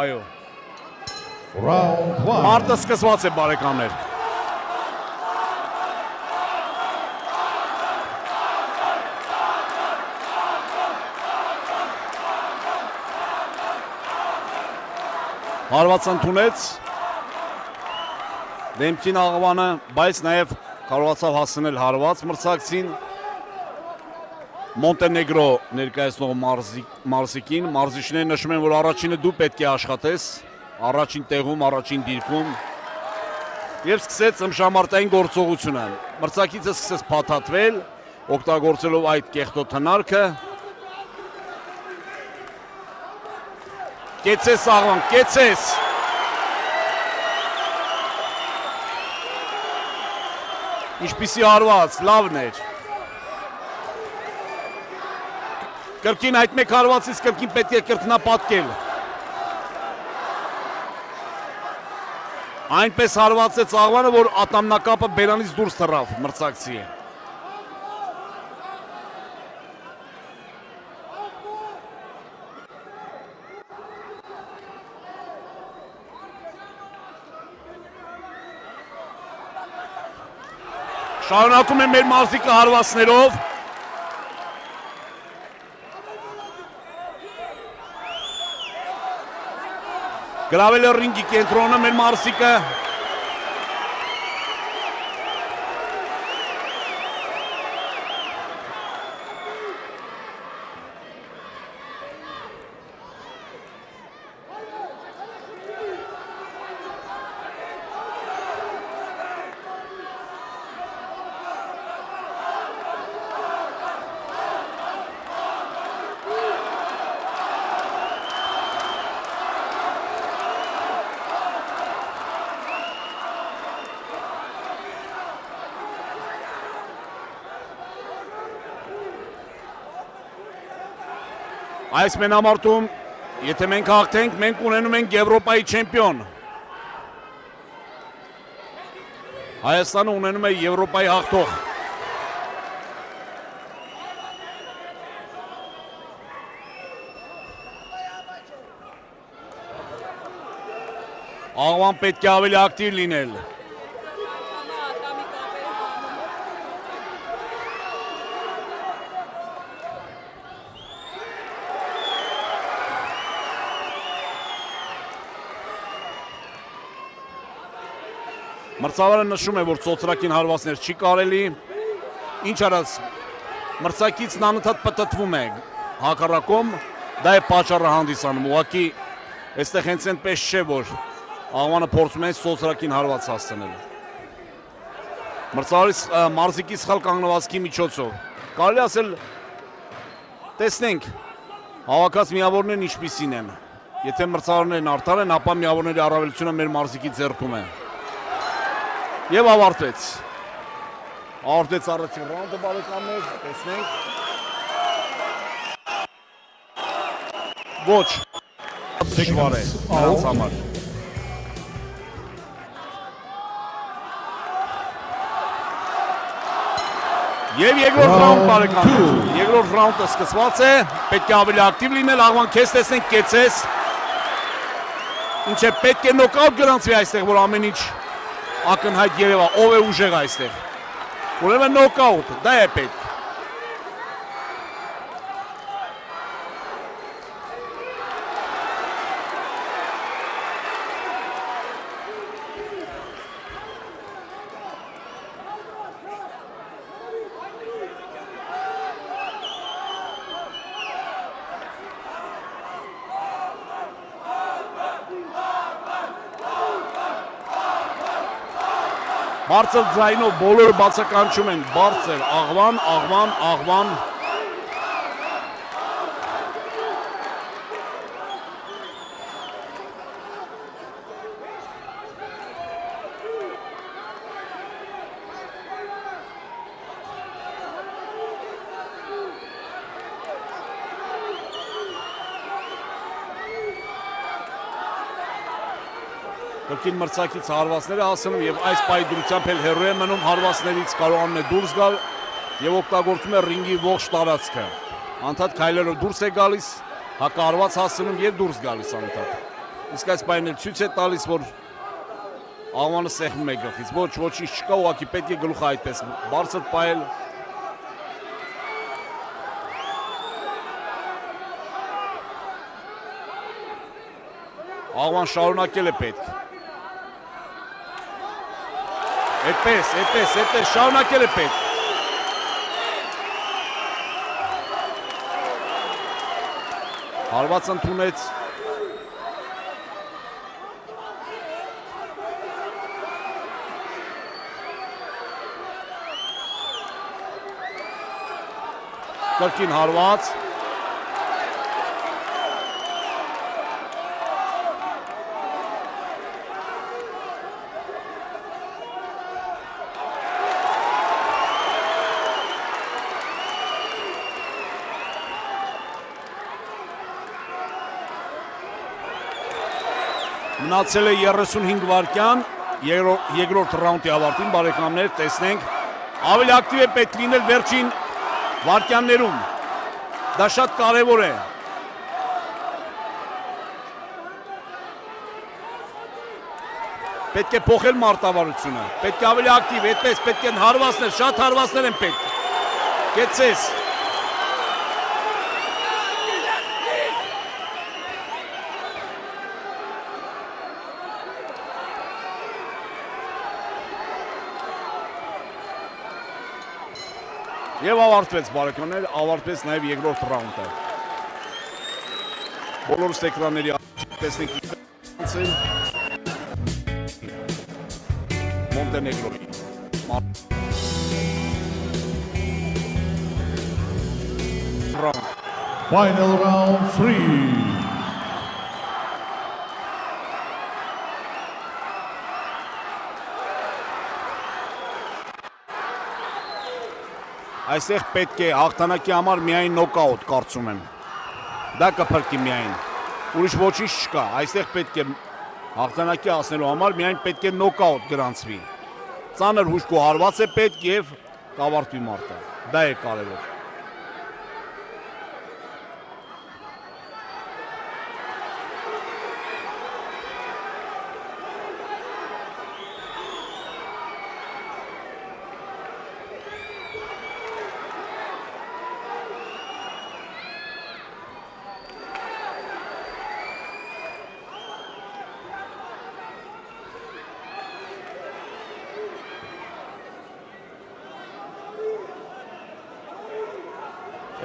այո։ Մարտը սկսված է բարեկամներ։ Հարված ընդունեց դեմքին աղվանը, բայց նաև կարողացավ հասնել հարված մրցակցին Մոնտենեգրո ներկայացնող մարզիկին, մարզիչները նշում են, որ առաջինը դու պետք է աշխատես, առաջին տեղում, առաջին դիրքում և սկսեց ըմբշամարտային գործողությունը, մրցակիցը սկսեց փաթաթվել, օգտագործելով այդ կեղտոտ հնարքը, կեցես աղվան, կեցես, ինչպիսի հարված, լավն էր, կրկին այդ մեկ հարվածից կրկին պետք է կրկնապատկել, այնպես հարվածեց աղվանը, որ ատամնակապը բերանից դուրս թռավ մրցակցի է։ Շարունակում են մեր մարզիկը հարվածներով։ Գրավել է ռինգի կենտրոնը մեր մարզիկը։ Այս մենամարտում, եթե մենք հաղթենք, մենք ունենում ենք Եվրոպայի չեմպիոն։ Հայաստանը ունենում է Եվրոպայի հաղթող։ Աղվան պետք է ավելի ակտիվ լինել։ Մրցավարը նշում է, որ ծոցրակին հարվածներ չի կարելի, ինչ արած մրցակիցն անընդհատ պտտվում է հակառակում, դա է պատճառը հանդիսանում, ուղղակի այստեղ հենց այնպես չէ, որ աղվանը փորձում է ծոցրակին հարված հասցնել։ Մրցավարի մարզիկի սխալ կանգնվածքի միջոցով։ Կարելի ասել, տեսնենք, հավաքած միավորներն ինչպիսին են։ Եթե մրցավարներն արդար են, ապա միավորների առավելությունը մեր մարզիկի ձեռքում է։ Եվ ավարտվեց։ Ավարտվեց առաջին ռաունդը բարեկամներ, տեսնենք։ Ոչ, դժվար է նրանց համար։ Եվ երկրորդ ռաունդ բարեկամներ, երկրորդ ռաունդը սկսված է, պետք է ավելի ակտիվ լինել, աղվան քեզ տեսնենք, կեցես։ Ինչ է, պետք է նոկաուտ գրանցվի այստեղ, որ ամեն ինչ ակնհայտ երևա, ով է ուժեղ այստեղ, ուրեմն նոկաուտ, դա է պետք։ Բարձր ձայնով բոլորը բացականչում են, բարձր, աղվան, աղվան, աղվան։ Կրկին մրցակից հարվածները հասնում և այս պայի դրությամբ էլ հեռու է մնում հարվածներից կարողանում է դուրս գալ և օգտագործում է ռինգի ողջ տարածքը։ Անընդհատ քայլերով դուրս է գալիս, հակահարված հասնում և դուրս գալիս անընդհատ։ Իսկ այս պայմանն էլ ցույց է տալիս, որ աղվանը սեղմում է գլխից, ոչինչ չկա, ուղղակի պետք է գլուխը այդպես բարձր պայել։ Աղվան շարունակել է պետք։ Այդպես, շարունակել է պետք։ Հարված ընդունեց։ Կրկին հարված։ Մնացել է 35 վայրկյան, երկրորդ ռաունդի ավարտին, բարեկամներ, տեսնենք, ավելի ակտիվ է պետք լինել վերջին վայրկյաններում, դա շատ կարևոր է։ Պետք է փոխել մարտավարությունը, պետք է ավելի ակտիվ, այդպես պետք են հարվածներ, շատ հարվածներ են պետք, կեցես։ Եվ ավարտվեց բարեկամներ, ավարտվեց նաև երկրորդ ռաունդը։ Բոլորս էկրանների տեսնենք Մոնտենեգրոյի։ Final round 3. Այստեղ պետք է հաղթանակի համար միայն նոկաուտ կարծում եմ։ Դա կփրկի միայն։ Ուրիշ ոչինչ չկա։ Այստեղ պետք է հաղթանակի հասնելու համար միայն պետք է նոկաուտ գրանցվի։ Ծանր հուշք ու հարված է պետք եւ կավարտվի մարտը։ Դա է կարևոր։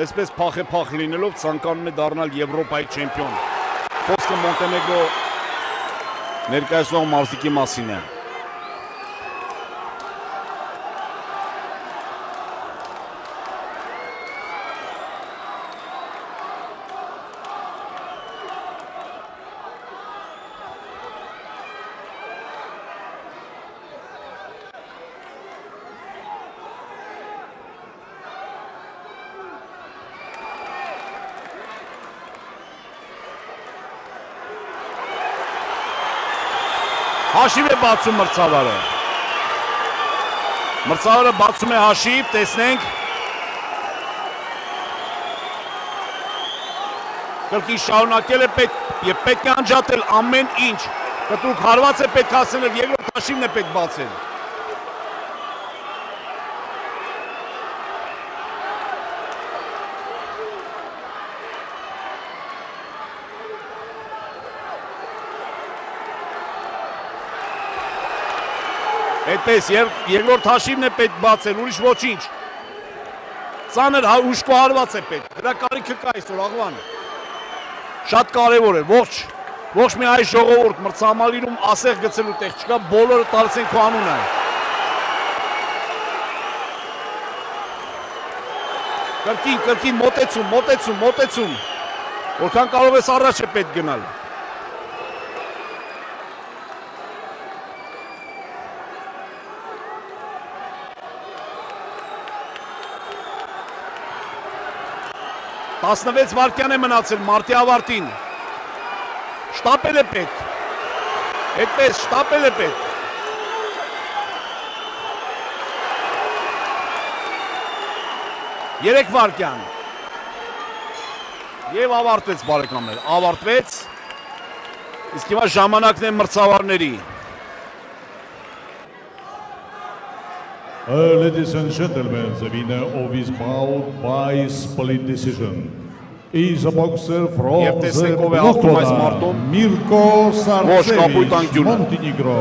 Այսպես փախ լինելով ցանկանում է դառնալ Եվրոպայի չեմպիոն։ Խոսքը Մոնտենեգրո ներկայացնող մարզիկի մասին է։ Հաշիվ է բացում մրցավարը։ Մրցավարը բացում է հաշիվ, տեսնենք։ Կրկին շարունակել է եւ պետք է անջատել ամեն ինչ։ Կտրուկ հարված է պետք հասնել, երկրորդ հաշիվն է պետք բացել։ Այդպես երկրորդ հաշիվն է պետք բացել, ուրիշ ոչինչ։ Ծանր հուշկու հարված է պետք, դրա կարիքը կա այսօր աղվան։ Շատ կարևոր է, ողջ մի այ ժողովուրդ մրցամալիրում ասեղ գցելու տեղ չկա, բոլորը տալիս են քո անունը։ Կրկին մոտեցում, որքան կարող ես առաջ է պետք գնալ։ Տասնվեց վայրկյան է մնացել մարտի ավարտին։ Շտապել է պետք։ Այդպես շտապել է պետք։ Երեք վայրկյան։ Եվ ավարտվեց բարեկամներ, ավարտվեց Իսկ հիմա ժամանակն է մրցավարների։ Ladies and gentlemen, the winner of this bout by split decision is a boxer from Եվ the տեսնենք ով է հաղթում այս Bloc մարտում։ Mirko Ոչ, կապույտ Sarcevic, անկյունը։ Montenegro.